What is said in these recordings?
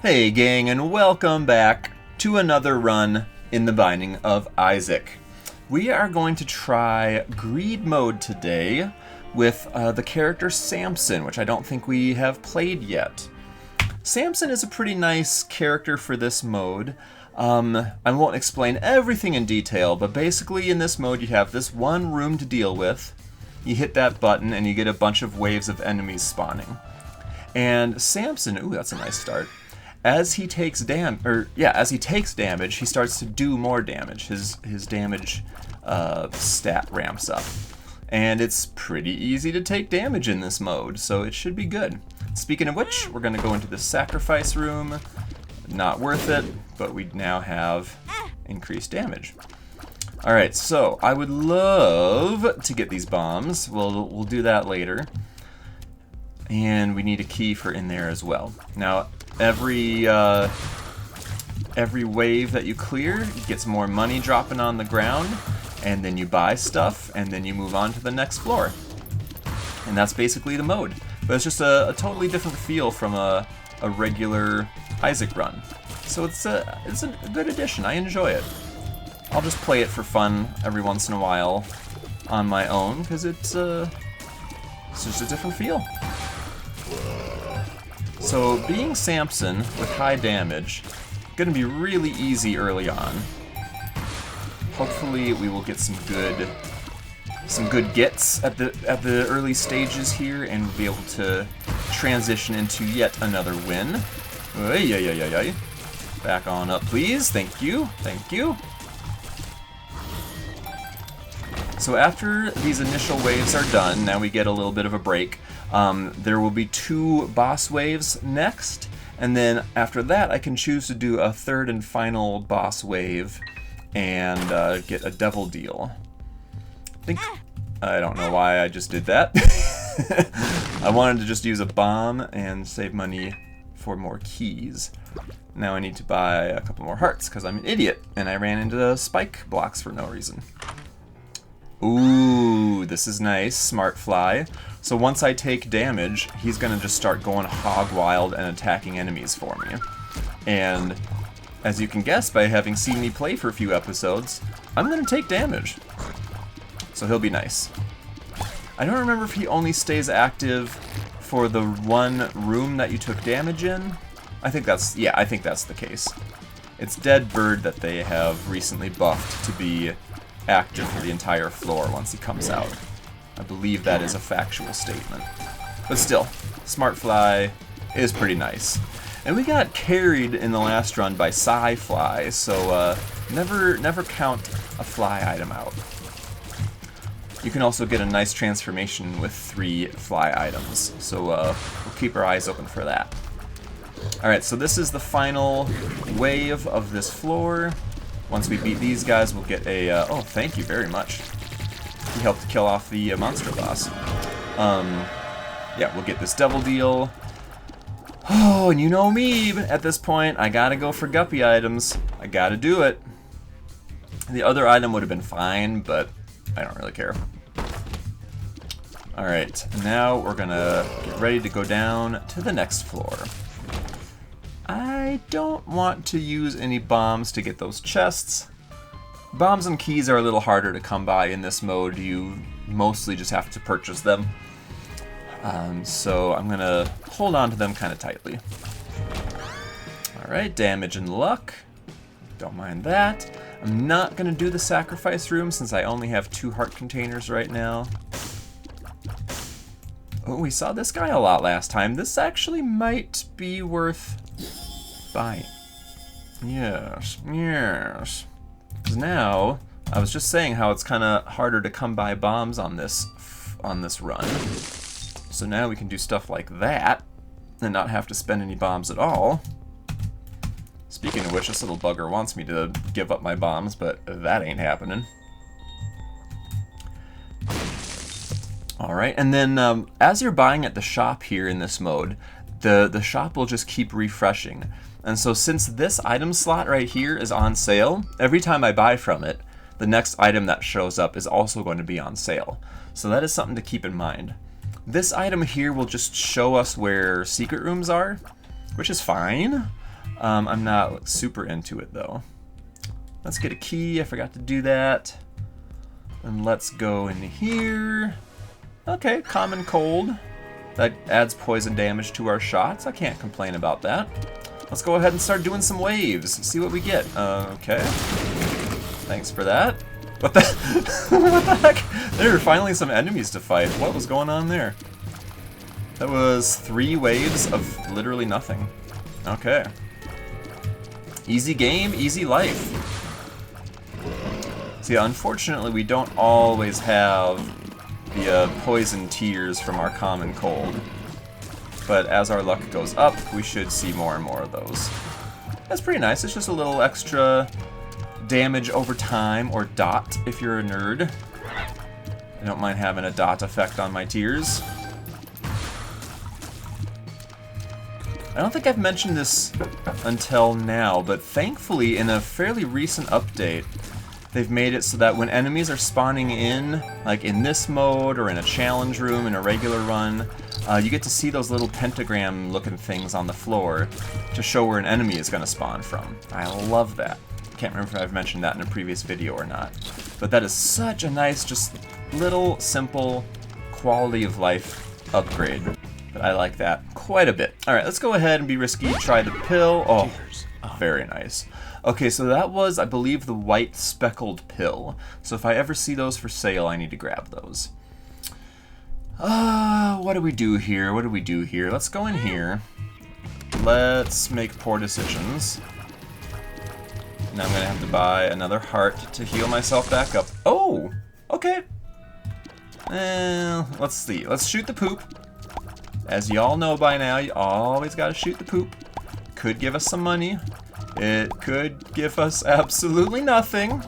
Hey gang, and welcome back to another run in the Binding of Isaac. We are going to try Greed mode today with the character Samson, which I don't think we have played yet. Samson is a pretty nice character for this mode. I won't explain everything in detail, but basically in this mode you have this one room to deal with. You hit that button and you get a bunch of waves of enemies spawning. And Samson, ooh, that's a nice start. As he takes damage, he starts to do more damage. His damage stat ramps up. And it's pretty easy to take damage in this mode, so it should be good. Speaking of which, we're going to go into the sacrifice room. Not worth it, but we now have increased damage. Alright, so I would love to get these bombs. We'll do that later. And we need a key for in there as well. Now, every wave that you clear gets more money dropping on the ground, and then you buy stuff, and then you move on to the next floor. And that's basically the mode. But it's just a totally different feel from a regular Isaac run. So it's a good addition. I enjoy it. I'll just play it for fun every once in a while on my own, because it's just a different feel. So being Samson with high damage, gonna be really easy early on. Hopefully we will get some good gets at the early stages here, and we'll be able to transition into yet another win. Ay. Back on up, please. Thank you. Thank you. So after these initial waves are done, now we get a little bit of a break. There will be 2 boss waves next, and then after that I can choose to do a third and final boss wave and get a devil deal. I don't know why I just did that. I wanted to just use a bomb and save money for more keys. Now I need to buy a couple more hearts because I'm an idiot and I ran into the spike blocks for no reason. Ooh, this is nice. Smart fly. So once I take damage, he's gonna just start going hog wild and attacking enemies for me. And as you can guess by having seen me play for a few episodes, I'm gonna take damage. So he'll be nice. I don't remember if he only stays active for the one room that you took damage in. I think that's the case. It's Dead Bird that they have recently buffed to be active for the entire floor once he comes out. I believe that is a factual statement. But still, Smart Fly is pretty nice. And we got carried in the last run by Sci-Fly, so never count a fly item out. You can also get a nice transformation with 3 fly items, so we'll keep our eyes open for that. Alright, so this is the final wave of this floor. Once we beat these guys, we'll get a... oh, thank you very much. He helped kill off the monster boss. Yeah, we'll get this devil deal. Oh, and you know me, at this point, I gotta go for guppy items. I gotta do it. The other item would have been fine, but I don't really care. Alright, now we're gonna get ready to go down to the next floor. I don't want to use any bombs to get those chests. Bombs and keys are a little harder to come by in this mode. You mostly just have to purchase them. So I'm gonna hold on to them kind of tightly. Alright, damage and luck. Don't mind that. I'm not gonna do the sacrifice room since I only have 2 heart containers right now. Oh, we saw this guy a lot last time. This actually might be worth buying. Yes. Because now, I was just saying how it's kind of harder to come by bombs on this run. So now we can do stuff like that and not have to spend any bombs at all. Speaking of which, this little bugger wants me to give up my bombs, but that ain't happening. Alright, and then as you're buying at the shop here in this mode, the shop will just keep refreshing. And so since this item slot right here is on sale, every time I buy from it, the next item that shows up is also going to be on sale. So that is something to keep in mind. This item here will just show us where secret rooms are, which is fine. I'm not super into it though. Let's get a key, I forgot to do that. And let's go in here. Okay, common cold. That adds poison damage to our shots. I can't complain about that. Let's go ahead and start doing some waves. See what we get. Okay. Thanks for that. What the? What the heck? There were finally some enemies to fight. What was going on there? That was 3 waves of literally nothing. Okay. Easy game, easy life. See, unfortunately, we don't always have the poison tears from our common cold. But as our luck goes up, we should see more and more of those. That's pretty nice. It's just a little extra damage over time, or dot if you're a nerd. I don't mind having a dot effect on my tears. I don't think I've mentioned this until now, but thankfully in a fairly recent update, they've made it so that when enemies are spawning in, like in this mode or in a challenge room in a regular run, you get to see those little pentagram looking things on the floor to show where an enemy is going to spawn from. I love that. Can't remember if I've mentioned that in a previous video or not. But that is such a nice, just little, simple, quality of life upgrade. But I like that quite a bit. Alright, let's go ahead and be risky, try the pill. Oh, very nice. Okay, so that was, I believe, the white speckled pill. So if I ever see those for sale, I need to grab those. What do we do here? What do we do here? Let's go in here. Let's make poor decisions. Now I'm gonna have to buy another heart to heal myself back up. Oh! Okay. Let's see. Let's shoot the poop. As y'all know by now, you always gotta shoot the poop. Could give us some money. It could give us absolutely nothing.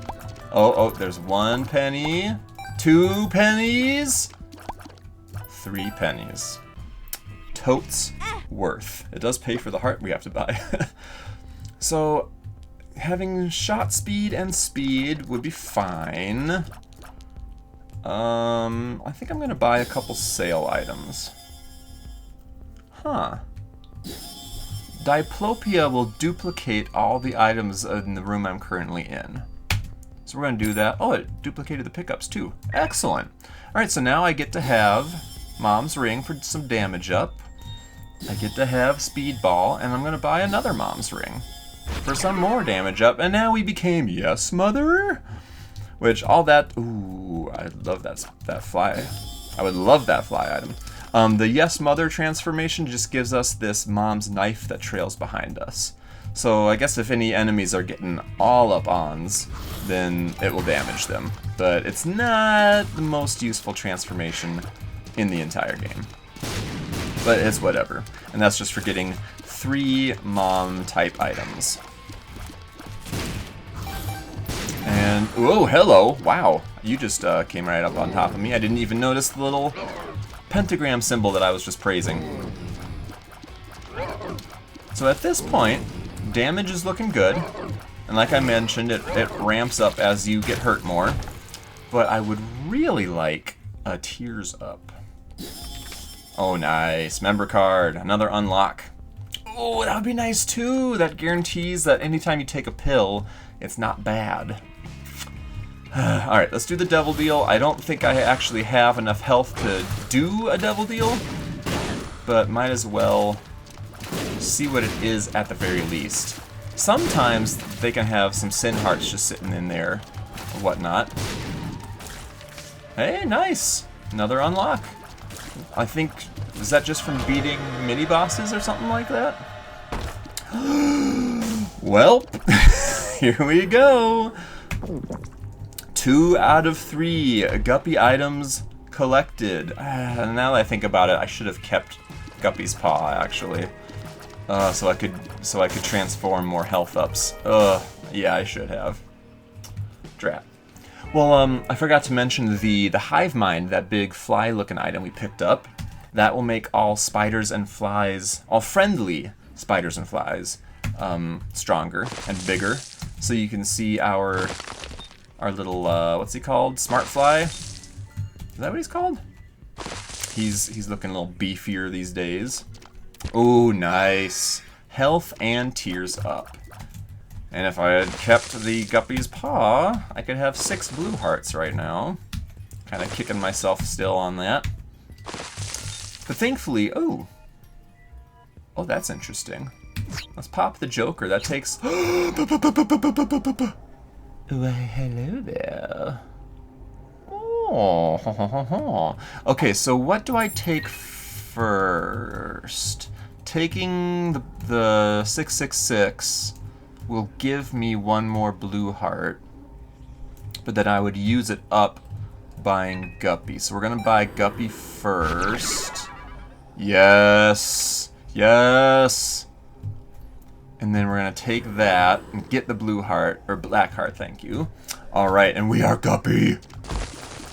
Oh, there's 1 penny. 2 pennies. 3 pennies. Totes worth. It does pay for the heart we have to buy. So, having shot speed and speed would be fine. I think I'm gonna buy a couple sale items. Huh. Diplopia will duplicate all the items in the room I'm currently in. So we're gonna do that. Oh, it duplicated the pickups too. Excellent. Alright, so now I get to have Mom's Ring for some damage up. I get to have Speedball, and I'm gonna buy another Mom's Ring for some more damage up, and now we became Yes Mother? Which, all that, ooh, I love that fly. I would love that fly item. The Yes Mother transformation just gives us this mom's knife that trails behind us. So I guess if any enemies are getting all up-ons, then it will damage them. But it's not the most useful transformation in the entire game. But it's whatever. And that's just for getting 3 mom-type items. And, oh, hello, wow. You just came right up on top of me. I didn't even notice the little pentagram symbol that I was just praising. So at this point, damage is looking good. And like I mentioned, it ramps up as you get hurt more. But I would really like a Tears Up. Oh, nice. Member card. Another unlock. Oh, that would be nice too. That guarantees that anytime you take a pill, it's not bad. Alright, let's do the devil deal. I don't think I actually have enough health to do a devil deal, but might as well see what it is at the very least. Sometimes they can have some sin hearts just sitting in there or whatnot. Hey, nice! Another unlock. I think, is that just from beating mini-bosses or something like that? Well, here we go! 2 out of 3 Guppy items collected. Now that I think about it, I should have kept Guppy's paw actually, so I could transform more health ups. Yeah, I should have. Drat. Well, I forgot to mention the hive mind, that big fly-looking item we picked up. That will make all spiders and flies, all friendly spiders and flies, stronger and bigger. So you can see our little, what's he called? Smart fly? Is that what he's called? He's looking a little beefier these days. Oh, nice. Health and tears up. And if I had kept the Guppy's paw, I could have 6 blue hearts right now. Kind of kicking myself still on that. But thankfully, oh, that's interesting. Let's pop the Joker. That takes... Why, hello there. Oh, okay, so what do I take first? Taking the 666 will give me 1 more blue heart, but then I would use it up buying Guppy. So we're gonna buy Guppy first. Yes, yes. And then we're gonna take that and get the blue heart, or black heart, thank you. All right, and we are Guppy.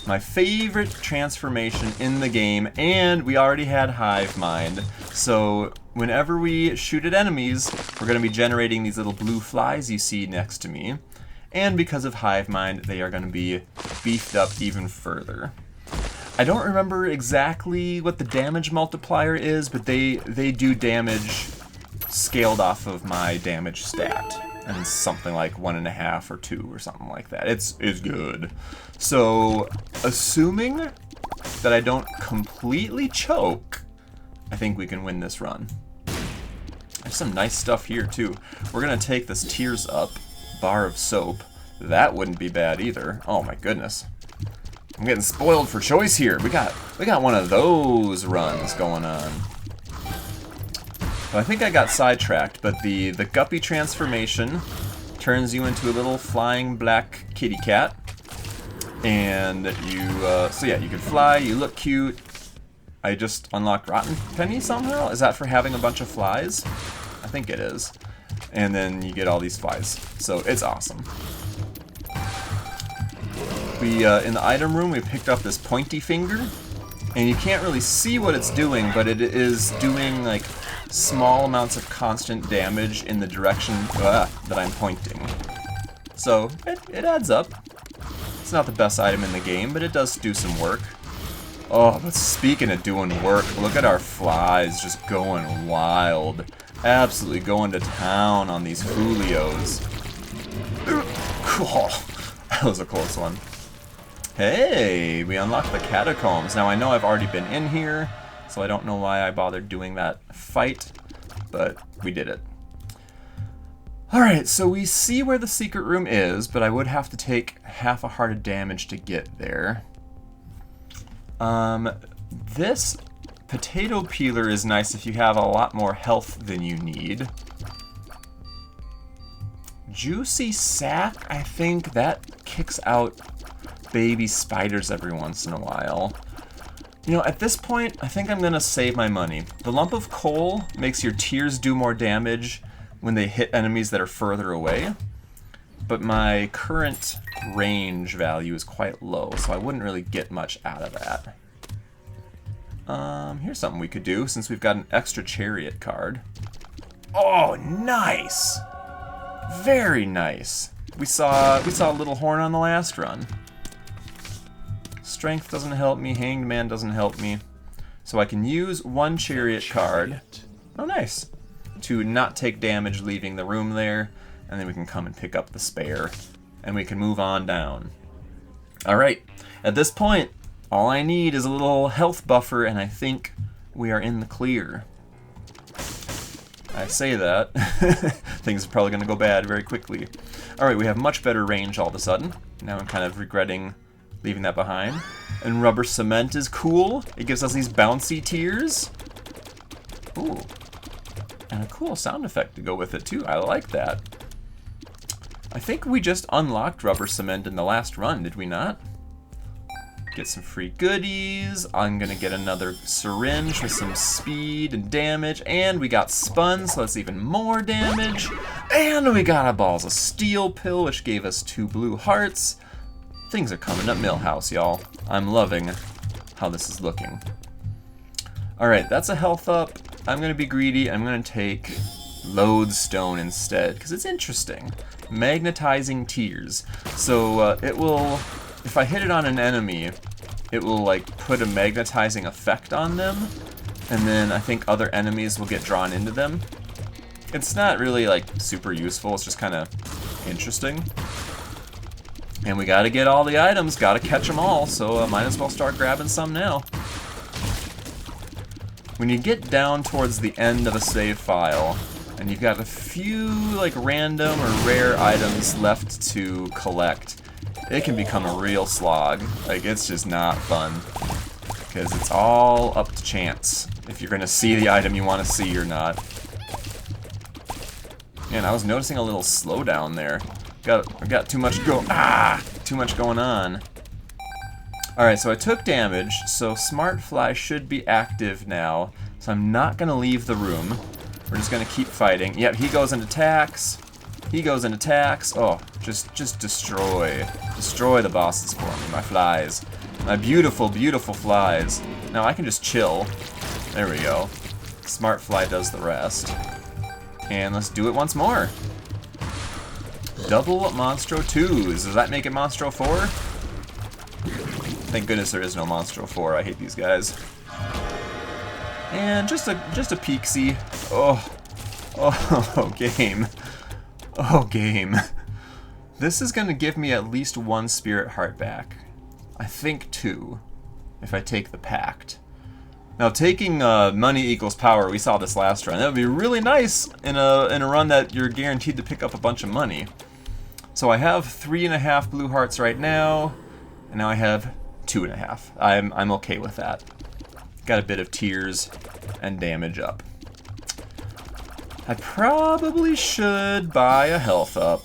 My favorite transformation in the game, and we already had Hive Mind. So whenever we shoot at enemies, we're going to be generating these little blue flies you see next to me. And because of Hive Mind, they are going to be beefed up even further. I don't remember exactly what the damage multiplier is, but they do damage scaled off of my damage stat. And something like 1.5 or 2 or something like that. It's good. So, assuming that I don't completely choke, I think we can win this run. There's some nice stuff here too. We're gonna take this Tears Up bar of soap. That wouldn't be bad either. Oh my goodness. I'm getting spoiled for choice here. We got one of those runs going on. Well, I think I got sidetracked, but the Guppy transformation turns you into a little flying black kitty cat. And you, so yeah, you can fly, you look cute. I just unlocked Rotten Penny somehow? Is that for having a bunch of flies? I think it is. And then you get all these flies. So it's awesome. We, in the item room, we picked up this pointy finger. And you can't really see what it's doing, but it is doing, like, small amounts of constant damage in the direction that I'm pointing. So, it adds up. It's not the best item in the game, but it does do some work. Oh, but speaking of doing work, look at our flies just going wild. Absolutely going to town on these Julios. Cool. That was a close one. Hey, we unlocked the catacombs. Now I know I've already been in here, so I don't know why I bothered doing that fight, but we did it. Alright, so we see where the secret room is, but I would have to take half a heart of damage to get there. This potato peeler is nice if you have a lot more health than you need. Juicy sack, I think that kicks out baby spiders every once in a while. You know, at this point, I think I'm gonna save my money. The lump of coal makes your tears do more damage when they hit enemies that are further away, but my current range value is quite low, so I wouldn't really get much out of that. Here's something we could do, since we've got an extra chariot card. Oh, nice! Very nice. We saw a little horn on the last run. Strength doesn't help me, Hanged Man doesn't help me. So I can use one chariot card. Oh, nice. To not take damage leaving the room there, and then we can come and pick up the spare, and we can move on down. Alright, at this point, all I need is a little health buffer, and I think we are in the clear. I say that, things are probably going to go bad very quickly. Alright, we have much better range all of a sudden. Now I'm kind of regretting leaving that behind. And rubber cement is cool. It gives us these bouncy tears. Ooh. And a cool sound effect to go with it too. I like that. I think we just unlocked rubber cement in the last run, did we not? Get some free goodies. I'm gonna get another syringe with some speed and damage. And we got spun, so that's even more damage. And we got a balls of steel pill, which gave us 2 blue hearts. Things are coming up Millhouse, y'all. I'm loving how this is looking. Alright, that's a health up. I'm gonna be greedy. I'm gonna take Lodestone instead, because it's interesting. Magnetizing tears. So it will, if I hit it on an enemy, it will like put a magnetizing effect on them, and then I think other enemies will get drawn into them. It's not really like super useful, it's just kind of interesting. And we gotta get all the items, gotta catch them all, so might as well start grabbing some now. When you get down towards the end of a save file, and you've got a few like random or rare items left to collect, it can become a real slog. Like, it's just not fun, because it's all up to chance if you're gonna see the item you want to see or not. Man, I was noticing a little slowdown there. Got too much too much going on. Alright, so I took damage, so Smart Fly should be active now, so I'm not gonna leave the room. We're just gonna keep fighting. Yep, he goes and attacks. He goes and attacks. Oh, just destroy the bosses for me, my flies. My beautiful, beautiful flies. Now I can just chill. There we go. Smart Fly does the rest. And let's do it once more. Double Monstro 2s. Does that make it Monstro 4? Thank goodness there is no Monstro 4. I hate these guys. And just a peeksy. Oh, game. Oh, game. This is gonna give me at least 1 Spirit Heart back. I think 2, if I take the Pact. Now, taking money equals power, we saw this last run. That would be really nice in a run that you're guaranteed to pick up a bunch of money. So I have 3.5 blue hearts right now, and now I have 2.5. I'm okay with that. Got a bit of tears and damage up. I probably should buy a health up.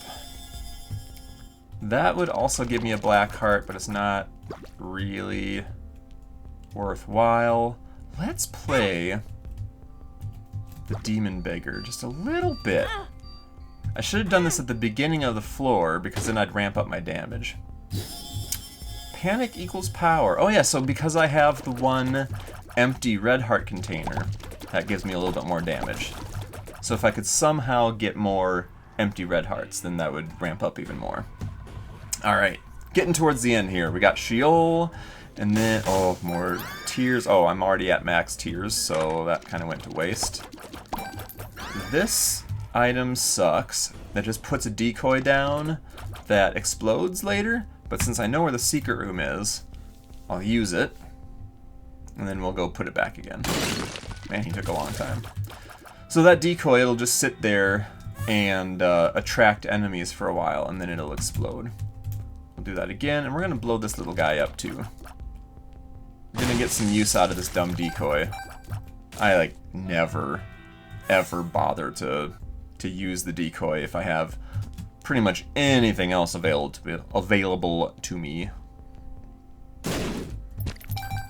That would also give me a black heart, but it's not really worthwhile. Let's play the Demon Beggar just a little bit. I should have done this at the beginning of the floor, because then I'd ramp up my damage. Panic equals power. Oh yeah, so because I have the 1 empty red heart container, that gives me a little bit more damage. So if I could somehow get more empty red hearts, then that would ramp up even more. Alright, getting towards the end here. We got Sheol, and then, oh, more tears. Oh, I'm already at max tears, so that kind of went to waste. This item sucks. That just puts a decoy down that explodes later, but since I know where the secret room is, I'll use it, and then we'll go put it back again. Man, he took a long time. So that decoy, it'll just sit there and attract enemies for a while, and then it'll explode. We'll do that again, and we're gonna blow this little guy up too. We're gonna get some use out of this dumb decoy. I like never, ever bother to use the decoy if I have pretty much anything else available to me.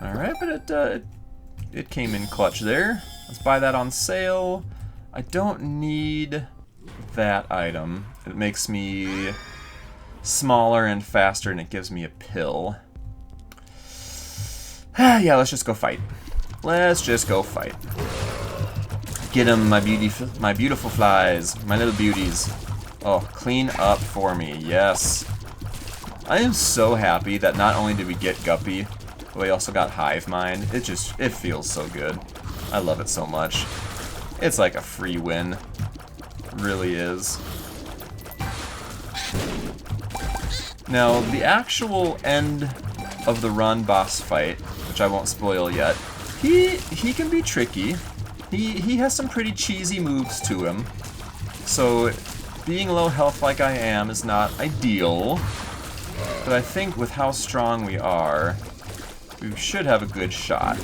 Alright, but it came in clutch there. Let's buy that on sale. I don't need that item. It makes me smaller and faster, and it gives me a pill. Yeah, let's just go fight. Let's just go fight. Get them, my beautiful flies, my little beauties. Oh, clean up for me, yes. I am so happy that not only did we get Guppy, but we also got Hive Mind. It feels so good. I love it so much. It's like a free win. It really is. Now, the actual end of the run boss fight, which I won't spoil yet, he can be tricky. He has some pretty cheesy moves to him. So being low health like I am is not ideal. But I think with how strong we are, we should have a good shot.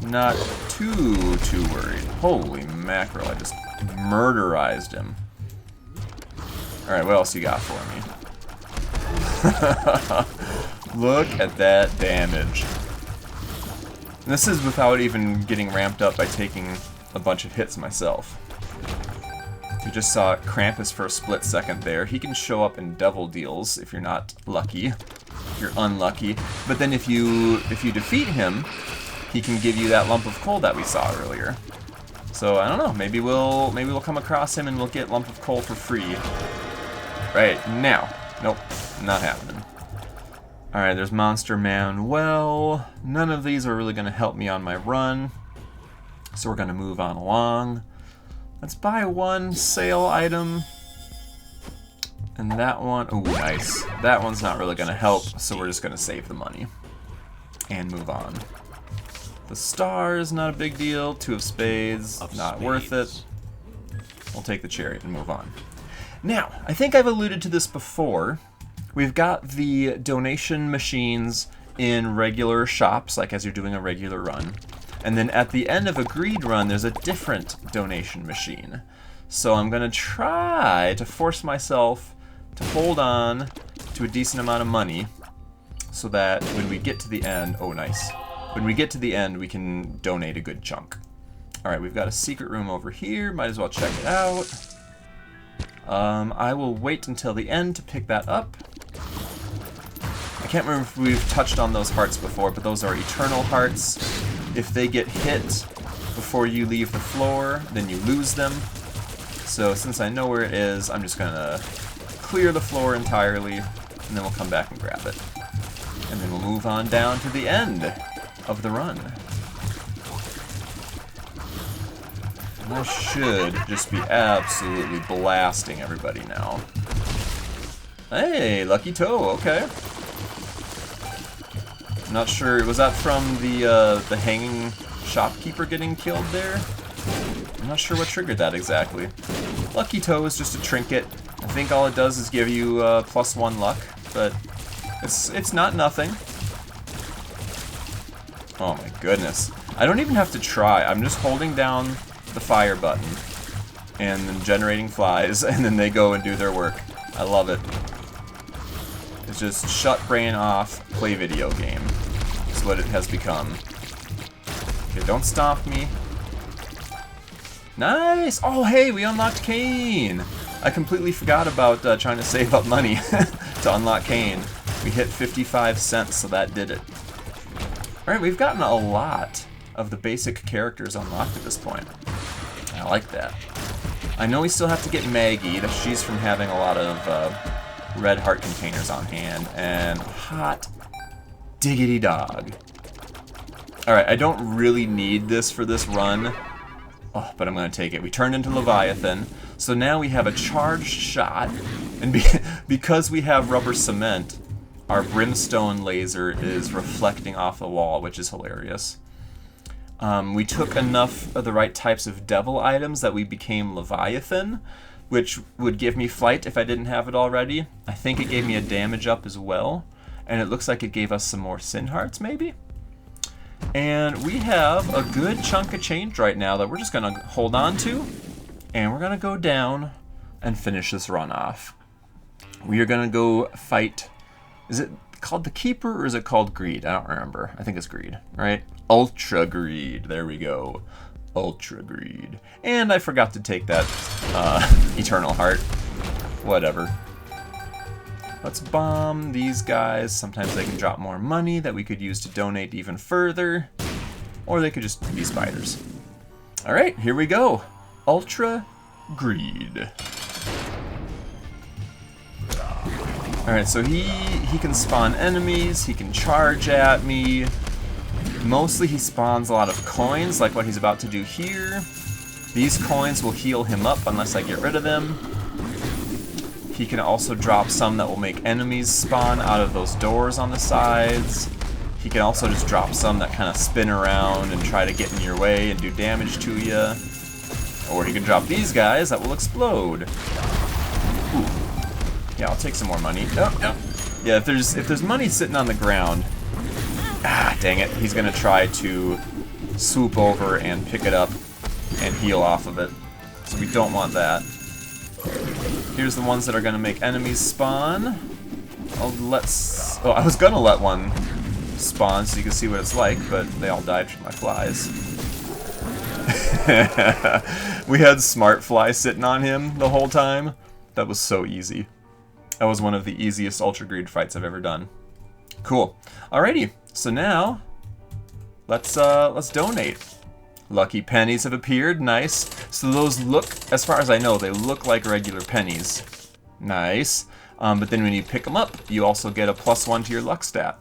Not too worried. Holy mackerel, I just murderized him. Alright, what else you got for me? Look at that damage. And this is without even getting ramped up by taking a bunch of hits myself. You just saw Krampus for a split second there. He can show up in double deals if you're not lucky. If you're unlucky. But then if you defeat him, he can give you that lump of coal that we saw earlier. So I don't know, maybe we'll come across him and we'll get lump of coal for free. Right now. Nope, not happening. Alright, there's Monster Manuel. None of these are really going to help me on my run. So we're going to move on along. Let's buy one sale item. And that one, oh nice. That one's not really going to help, so we're just going to save the money. And move on. The star is not a big deal. 2 of spades, not worth it. We'll take the chariot and move on. Now, I think I've alluded to this before. We've got the donation machines in regular shops, like as you're doing a regular run. And then at the end of a greed run, there's a different donation machine. So I'm going to try to force myself to hold on to a decent amount of money so that when we get to the end, oh nice, when we get to the end we can donate a good chunk. Alright, we've got a secret room over here, might as well check it out. I will wait until the end to pick that up. I can't remember if we've touched on those hearts before, but those are eternal hearts. If they get hit before you leave the floor, then you lose them. So since I know where it is, I'm just gonna clear the floor entirely, and then we'll come back and grab it. And then we'll move on down to the end of the run. And I should just be absolutely blasting everybody now. Hey, Lucky Toe, okay. I'm not sure, was that from the hanging shopkeeper getting killed there? I'm not sure what triggered that exactly. Lucky Toe is just a trinket. I think all it does is give you +1 luck, but it's not nothing. Oh my goodness. I don't even have to try. I'm just holding down the fire button and then generating flies, and then they go and do their work. I love it. It's just shut brain off, play video game. That's what it has become. Okay, don't stomp me. Nice! Oh hey, we unlocked Cain! I completely forgot about trying to save up money to unlock Cain. We hit 55 cents, so that did it. Alright, we've gotten a lot of the basic characters unlocked at this point. I like that. I know we still have to get Maggie. She's from having a lot of red heart containers on hand. And hot diggity dog. Alright, I don't really need this for this run. Oh, but I'm going to take it. We turned into Leviathan. So now we have a charged shot. And because we have rubber cement, our brimstone laser is reflecting off the wall, which is hilarious. We took enough of the right types of devil items that we became Leviathan, which would give me flight if I didn't have it already. I think it gave me a damage up as well, and it looks like it gave us some more sin hearts, maybe? And we have a good chunk of change right now that we're just going to hold on to, and we're going to go down and finish this run off. We are going to go fight... Is it called the Keeper, or is it called Greed? I don't remember. I think it's Greed, right? Ultra Greed. There we go. Ultra Greed. And I forgot to take that Eternal Heart. Whatever. Let's bomb these guys. Sometimes they can drop more money that we could use to donate even further. Or they could just be spiders. Alright, here we go. Ultra Greed. Alright, so he can spawn enemies, he can charge at me. Mostly he spawns a lot of coins, like what he's about to do here. These coins will heal him up unless I get rid of them. He can also drop some that will make enemies spawn out of those doors on the sides. He can also just drop some that kind of spin around and try to get in your way and do damage to you. Or he can drop these guys that will explode. Ooh. Yeah, I'll take some more money. Oh, no. Yeah, if there's money sitting on the ground, dang it, he's gonna try to swoop over and pick it up and heal off of it. So we don't want that. Here's the ones that are gonna make enemies spawn. I was gonna let one spawn so you can see what it's like, but they all died from my flies. We had Smart Fly sitting on him the whole time. That was so easy. That was one of the easiest Ultra Greed fights I've ever done. Cool. Alrighty, so now let's donate. Lucky pennies have appeared, nice. So those look, as far as I know, they look like regular pennies. Nice. But then when you pick them up, you also get a +1 to your luck stat.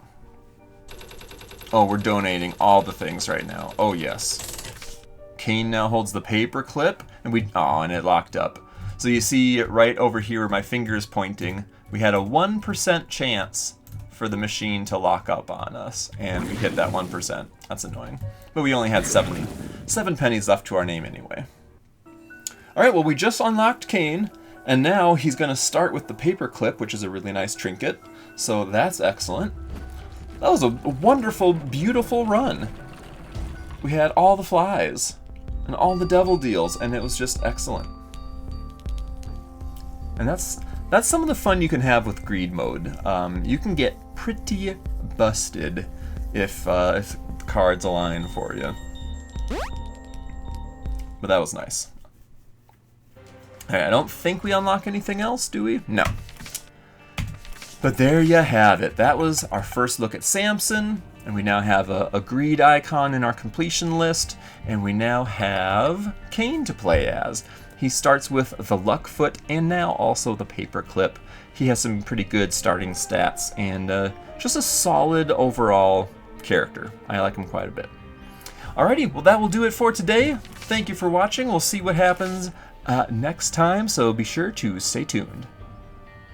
Oh, we're donating all the things right now. Oh, yes. Kane now holds the paper clip, and and it locked up. So you see right over here where my finger is pointing, we had a 1% chance for the machine to lock up on us, and we hit that 1%. That's annoying. But we only had 7 pennies left to our name anyway. Alright, well, we just unlocked Kane, and now he's going to start with the paper clip, which is a really nice trinket, so that's excellent. That was a wonderful, beautiful run. We had all the flies, and all the devil deals, and it was just excellent. And that's some of the fun you can have with greed mode. You can get pretty busted if cards align for you. But that was nice. I don't think we unlock anything else, do we? No. But there you have it. That was our first look at Samson, and we now have a greed icon in our completion list, and we now have Kane to play as. He starts with the luck foot and now also the paper clip. He has some pretty good starting stats and just a solid overall character. I like him quite a bit. Alrighty, well that will do it for today. Thank you for watching. We'll see what happens next time, so be sure to stay tuned.